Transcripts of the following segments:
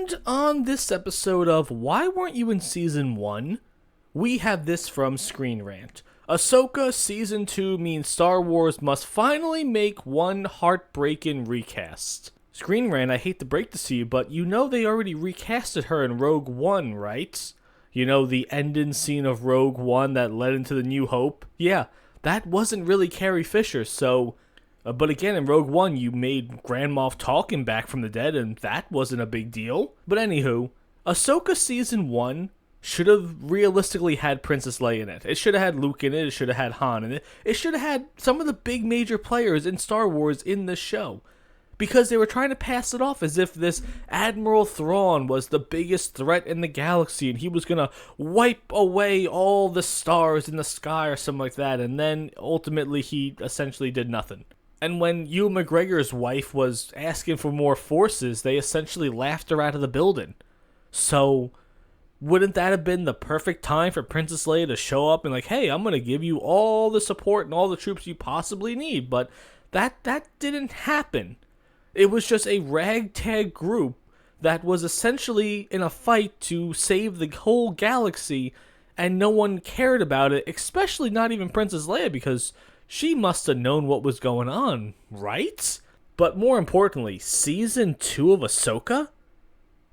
And on this episode of Why Weren't You in Season 1, we have this from Screenrant. Ahsoka Season 2 means Star Wars must finally make one heartbreaking recast. Screenrant, I hate to break this to you, but you know they already recasted her in Rogue One, right? You know, the ending scene of Rogue One that led into the New Hope? Yeah, that wasn't really Carrie Fisher, so... but again, in Rogue One, you made Grand Moff Tarkin back from the dead, and that wasn't a big deal. But anywho, Ahsoka Season 1 should have realistically had Princess Leia in it. It should have had Luke in it, it should have had Han in it. It should have had some of the big major players in Star Wars in this show. Because they were trying to pass it off as if this Admiral Thrawn was the biggest threat in the galaxy and he was going to wipe away all the stars in the sky or something like that. And then ultimately he essentially did nothing. And when Ewan McGregor's wife was asking for more forces, they essentially laughed her out of the building. So, wouldn't that have been the perfect time for Princess Leia to show up and like, hey, I'm going to give you all the support and all the troops you possibly need? But that didn't happen. It was just a ragtag group that was essentially in a fight to save the whole galaxy, and no one cared about it, especially not even Princess Leia, because she must have known what was going on, right? But more importantly, Season 2 of Ahsoka?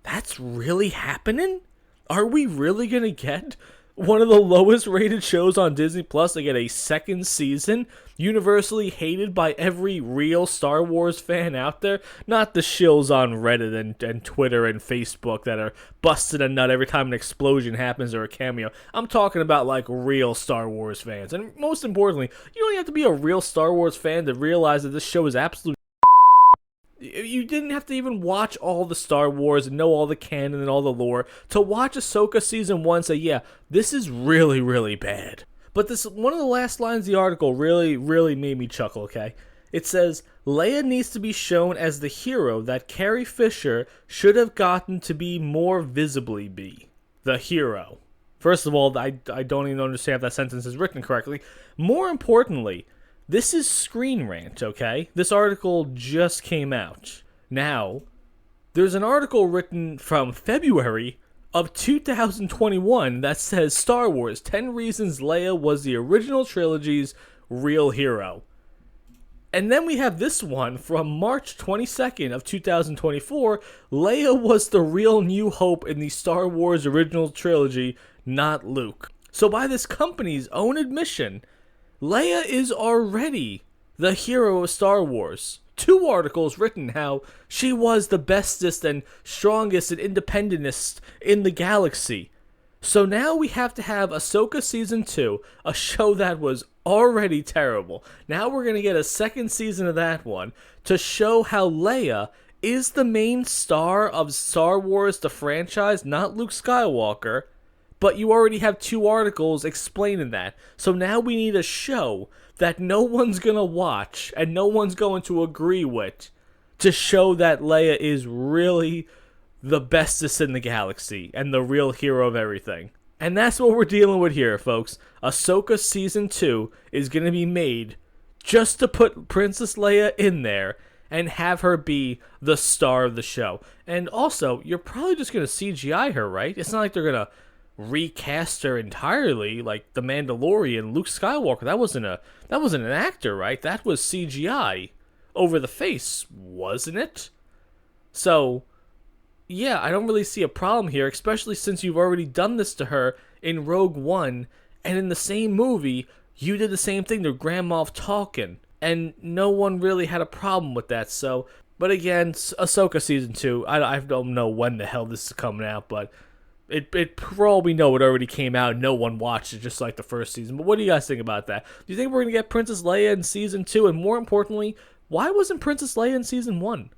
That's really happening? Are we really gonna get one of the lowest rated shows on Disney Plus to get a second season? Universally hated by every real Star Wars fan out there? Not the shills on Reddit and Twitter and Facebook that are busted a nut every time an explosion happens or a cameo. I'm talking about like real Star Wars fans. And most importantly, you don't have to be a real Star Wars fan to realize that this show is absolute. You didn't have to even watch all the Star Wars and know all the canon and all the lore to watch Ahsoka Season 1 and say, yeah, this is really, really bad. But this one of the last lines of the article really, really made me chuckle, okay? It says, Leia needs to be shown as the hero that Carrie Fisher should have gotten to be more visibly be. The hero. First of all, I don't even understand if that sentence is written correctly. More importantly, this is Screenrant, okay? This article just came out. Now, there's an article written from February of 2021 that says Star Wars 10 Reasons Leia was the original trilogy's real hero. And then we have this one from March 22nd of 2024. Leia was the real New Hope in the Star Wars original trilogy, not Luke. So by this company's own admission, Leia is already the hero of Star Wars. 2 articles written how she was the bestest and strongest and independentest in the galaxy. So now we have to have Ahsoka Season 2, a show that was already terrible. Now we're going to get a second season of that one to show how Leia is the main star of Star Wars, the franchise, not Luke Skywalker. But you already have 2 articles explaining that. So now we need a show that no one's going to watch and no one's going to agree with to show that Leia is really the bestest in the galaxy and the real hero of everything. And that's what we're dealing with here, folks. Ahsoka Season 2 is going to be made just to put Princess Leia in there and have her be the star of the show. And also, you're probably just going to CGI her, right? It's not like they're going to recast her entirely like the Mandalorian, Luke Skywalker. That wasn't an actor, right? That was CGI over the face, wasn't it? So, yeah, I don't really see a problem here, especially since you've already done this to her in Rogue One, and in the same movie, you did the same thing to Grand Moff Tarkin, and no one really had a problem with that. So, but again, Ahsoka Season 2, I don't know when the hell this is coming out, but It for all we know, it already came out. No one watched it, just like the first season. But what do you guys think about that? Do you think we're going to get Princess Leia in Season 2? And more importantly, why wasn't Princess Leia in Season 1?